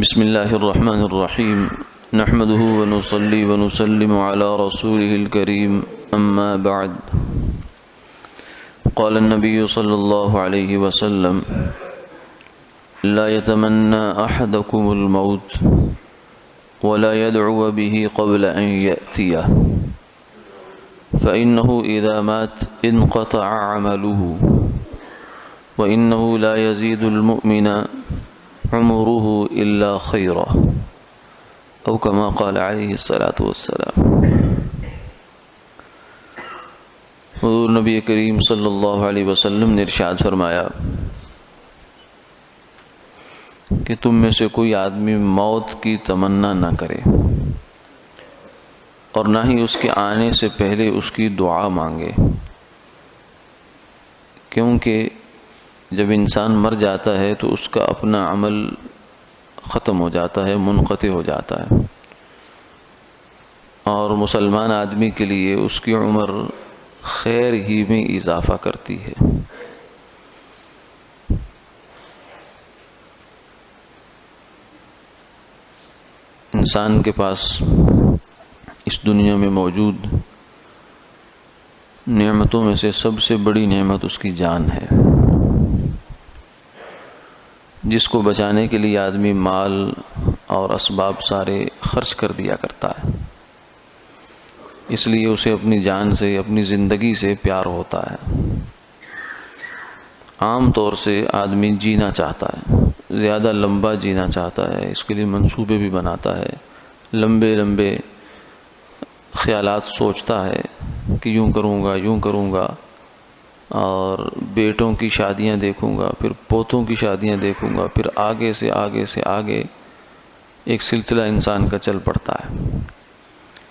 بسم الله الرحمن الرحيم نحمده ونصلي ونسلم على رسوله الكريم أما بعد قال النبي صلى الله عليه وسلم لا يتمنى أحدكم الموت ولا يدعو به قبل أن يأتيه فإنه إذا مات انقطع عمله وإنه لا يزيد المؤمن عمره إلا خيرا أو كما قال عليه الصلاة والسلام۔ حضور نبی کریم صلی اللہ علیہ وسلم نے ارشاد فرمایا کہ تم میں سے کوئی آدمی موت کی تمنا نہ کرے اور نہ ہی اس کے آنے سے پہلے اس کی دعا مانگے، کیونکہ جب انسان مر جاتا ہے تو اس کا اپنا عمل ختم ہو جاتا ہے، منقطع ہو جاتا ہے، اور مسلمان آدمی کے لیے اس کی عمر خیر ہی میں اضافہ کرتی ہے۔ انسان کے پاس اس دنیا میں موجود نعمتوں میں سے سب سے بڑی نعمت اس کی جان ہے، جس کو بچانے کے لیے آدمی مال اور اسباب سارے خرچ کر دیا کرتا ہے، اس لیے اسے اپنی جان سے، اپنی زندگی سے پیار ہوتا ہے۔ عام طور سے آدمی جینا چاہتا ہے، زیادہ لمبا جینا چاہتا ہے، اس کے لیے منصوبے بھی بناتا ہے، لمبے لمبے خیالات سوچتا ہے کہ یوں کروں گا اور بیٹوں کی شادیاں دیکھوں گا، پھر پوتوں کی شادیاں دیکھوں گا، پھر آگے سے آگے ایک سلسلہ انسان کا چل پڑتا ہے۔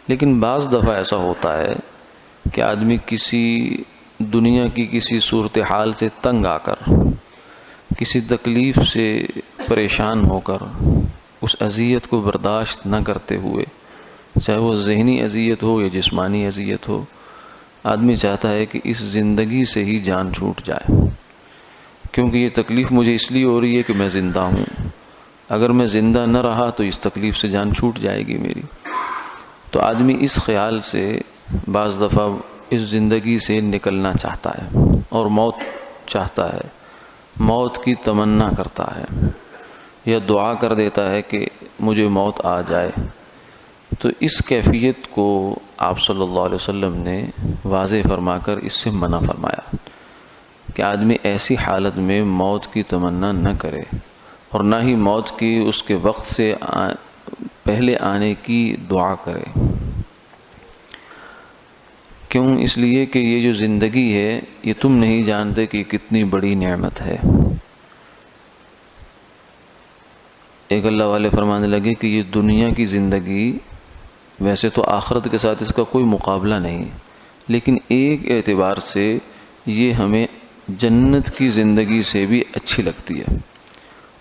لیکن بعض دفعہ ایسا ہوتا ہے کہ آدمی کسی دنیا کی کسی صورتحال سے تنگ آ کر، کسی تکلیف سے پریشان ہو کر، اس اذیت کو برداشت نہ کرتے ہوئے، چاہے وہ ذہنی اذیت ہو یا جسمانی اذیت ہو، آدمی چاہتا ہے کہ اس زندگی سے ہی جان چھوٹ جائے، کیونکہ یہ تکلیف مجھے اس لیے ہو رہی ہے کہ میں زندہ ہوں، اگر میں زندہ نہ رہا تو اس تکلیف سے جان چھوٹ جائے گی میری۔ تو آدمی اس خیال سے بعض دفعہ اس زندگی سے نکلنا چاہتا ہے اور موت چاہتا ہے، موت کی تمنا کرتا ہے، یا دعا کر دیتا ہے کہ مجھے موت آ جائے۔ تو اس کیفیت کو آپ صلی اللہ علیہ وسلم نے واضح فرما کر اس سے منع فرمایا کہ آدمی ایسی حالت میں موت کی تمنا نہ کرے، اور نہ ہی موت کی اس کے وقت سے پہلے آنے کی دعا کرے۔ کیوں؟ اس لیے کہ یہ جو زندگی ہے یہ تم نہیں جانتے کہ کتنی بڑی نعمت ہے۔ ایک اللہ والے فرمانے لگے کہ یہ دنیا کی زندگی ویسے تو آخرت کے ساتھ اس کا کوئی مقابلہ نہیں، لیکن ایک اعتبار سے یہ ہمیں جنت کی زندگی سے بھی اچھی لگتی ہے،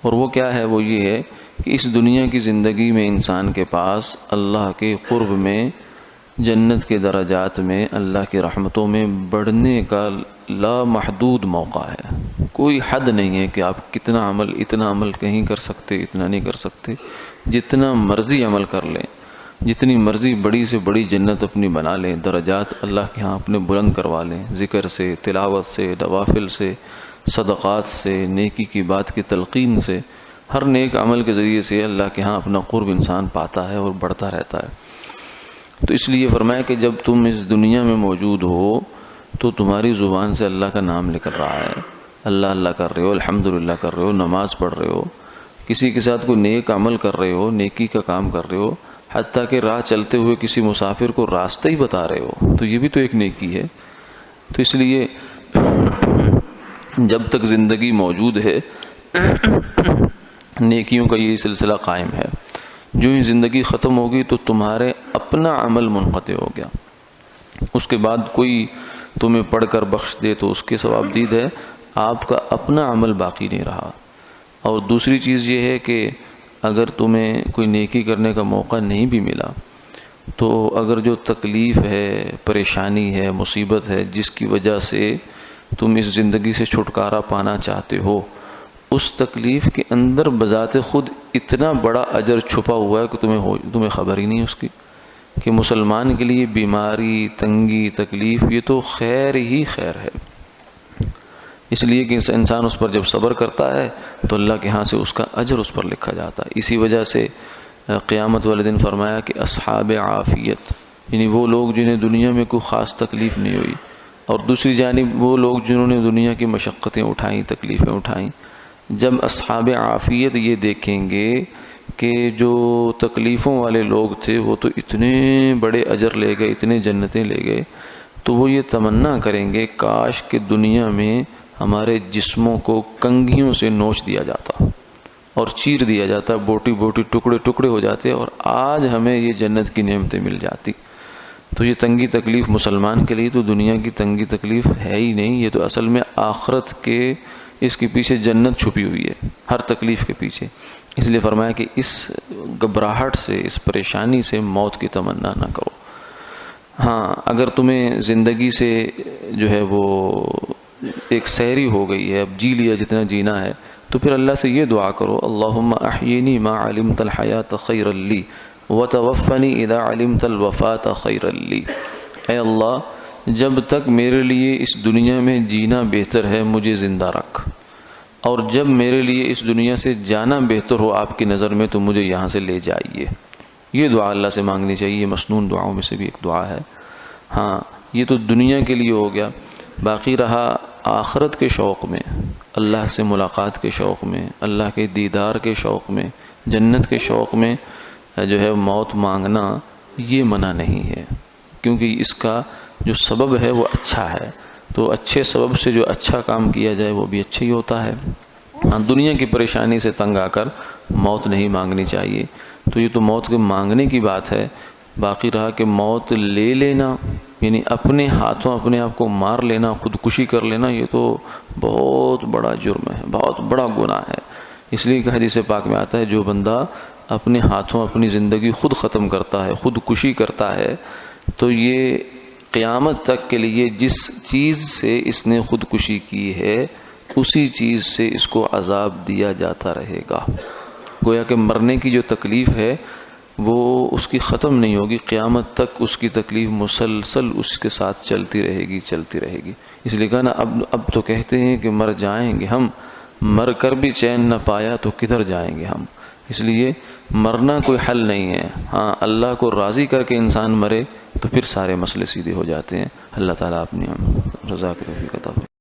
اور وہ کیا ہے؟ وہ یہ ہے کہ اس دنیا کی زندگی میں انسان کے پاس اللہ کے قرب میں، جنت کے درجات میں، اللہ کی رحمتوں میں بڑھنے کا لامحدود موقع ہے۔ کوئی حد نہیں ہے کہ آپ اتنا عمل کہیں کر سکتے، اتنا نہیں کر سکتے، جتنا مرضی عمل کر لیں، جتنی مرضی بڑی سے بڑی جنت اپنی بنا لیں، درجات اللہ کے ہاں اپنے بلند کروا لیں، ذکر سے، تلاوت سے، نوافل سے، صدقات سے، نیکی کی بات کی تلقین سے، ہر نیک عمل کے ذریعے سے اللہ کے ہاں اپنا قرب انسان پاتا ہے اور بڑھتا رہتا ہے۔ تو اس لیے فرمایا کہ جب تم اس دنیا میں موجود ہو تو تمہاری زبان سے اللہ کا نام نکل رہا ہے، اللہ اللہ کر رہے ہو، الحمدللہ کر رہے ہو، نماز پڑھ رہے ہو، کسی کے ساتھ کوئی نیک عمل کر رہے ہو، نیکی کا کام کر رہے ہو، حتیٰ کہ راہ چلتے ہوئے کسی مسافر کو راستہ ہی بتا رہے ہو، تو یہ بھی تو ایک نیکی ہے۔ تو اس لیے جب تک زندگی موجود ہے نیکیوں کا یہ سلسلہ قائم ہے، جو ہی زندگی ختم ہوگی تو تمہارے اپنا عمل منقطع ہو گیا، اس کے بعد کوئی تمہیں پڑھ کر بخش دے تو اس کے ثواب دید ہے، آپ کا اپنا عمل باقی نہیں رہا۔ اور دوسری چیز یہ ہے کہ اگر تمہیں کوئی نیکی کرنے کا موقع نہیں بھی ملا تو اگر جو تکلیف ہے، پریشانی ہے، مصیبت ہے، جس کی وجہ سے تم اس زندگی سے چھٹکارا پانا چاہتے ہو، اس تکلیف کے اندر بذات خود اتنا بڑا اجر چھپا ہوا ہے کہ تمہیں خبر ہی نہیں اس کی، کہ مسلمان کے لیے بیماری، تنگی، تکلیف یہ تو خیر ہی خیر ہے. اس لیے کہ انسان اس پر جب صبر کرتا ہے تو اللہ کے ہاں سے اس کا اجر اس پر لکھا جاتا ہے. اسی وجہ سے قیامت والے دن فرمایا کہ اصحاب عافیت، یعنی وہ لوگ جنہیں دنیا میں کوئی خاص تکلیف نہیں ہوئی، اور دوسری جانب وہ لوگ جنہوں نے دنیا کی مشقتیں اٹھائیں، تکلیفیں اٹھائیں، جب اصحاب عافیت یہ دیکھیں گے کہ جو تکلیفوں والے لوگ تھے وہ تو اتنے بڑے اجر لے گئے، اتنے جنتیں لے گئے، تو وہ یہ تمنا کریں گے کاش کہ دنیا میں ہمارے جسموں کو کنگھیوں سے نوچ دیا جاتا اور چیر دیا جاتا، بوٹی بوٹی ٹکڑے ٹکڑے ہو جاتے اور آج ہمیں یہ جنت کی نعمتیں مل جاتی. تو یہ تنگی تکلیف مسلمان کے لیے تو دنیا کی تنگی تکلیف ہے ہی نہیں، یہ تو اصل میں آخرت کے اس کے پیچھے جنت چھپی ہوئی ہے، ہر تکلیف کے پیچھے. اس لیے فرمایا کہ اس گھبراہٹ سے، اس پریشانی سے موت کی تمنا نہ کرو. ہاں اگر تمہیں زندگی سے جو ہے وہ ایک سیری ہو گئی ہے، اب جی لیا جتنا جینا ہے، تو پھر اللہ سے یہ دعا کرو اللہم احیینی ما علمت الحیات خیرا لی وتوفنی اذا علمت الوفات خیرا لی. اے اللہ جب تک میرے لیے اس دنیا میں جینا بہتر ہے مجھے زندہ رکھ، اور جب میرے لیے اس دنیا سے جانا بہتر ہو آپ کی نظر میں تو مجھے یہاں سے لے جائیے. یہ دعا اللہ سے مانگنی چاہیے، یہ مسنون دعاؤں میں سے بھی ایک دعا ہے. ہاں یہ تو دنیا کے لیے ہو گیا. باقی رہا آخرت کے شوق میں، اللہ سے ملاقات کے شوق میں، اللہ کے دیدار کے شوق میں، جنت کے شوق میں جو ہے موت مانگنا یہ منع نہیں ہے، کیونکہ اس کا جو سبب ہے وہ اچھا ہے. تو اچھے سبب سے جو اچھا کام کیا جائے وہ بھی اچھا ہی ہوتا ہے. ہاں دنیا کی پریشانی سے تنگ آ کر موت نہیں مانگنی چاہیے. تو یہ تو موت کے مانگنے کی بات ہے. باقی رہا کہ موت لے لینا، یعنی اپنے ہاتھوں اپنے آپ کو مار لینا، خودکشی کر لینا، یہ تو بہت بڑا جرم ہے، بہت بڑا گناہ ہے. اس لیے کہ حدیث پاک میں آتا ہے جو بندہ اپنے ہاتھوں اپنی زندگی خود ختم کرتا ہے، خودکشی کرتا ہے، تو یہ قیامت تک کے لیے جس چیز سے اس نے خودکشی کی ہے اسی چیز سے اس کو عذاب دیا جاتا رہے گا. گویا کہ مرنے کی جو تکلیف ہے وہ اس کی ختم نہیں ہوگی، قیامت تک اس کی تکلیف مسلسل اس کے ساتھ چلتی رہے گی، چلتی رہے گی. اس لیے کہا نا اب تو کہتے ہیں کہ مر جائیں گے ہم، مر کر بھی چین نہ پایا تو کدھر جائیں گے ہم. اس لیے مرنا کوئی حل نہیں ہے. ہاں اللہ کو راضی کر کے انسان مرے تو پھر سارے مسئلے سیدھے ہو جاتے ہیں. اللہ تعالیٰ اپنی رضا کی توفیق عطا فرمائے.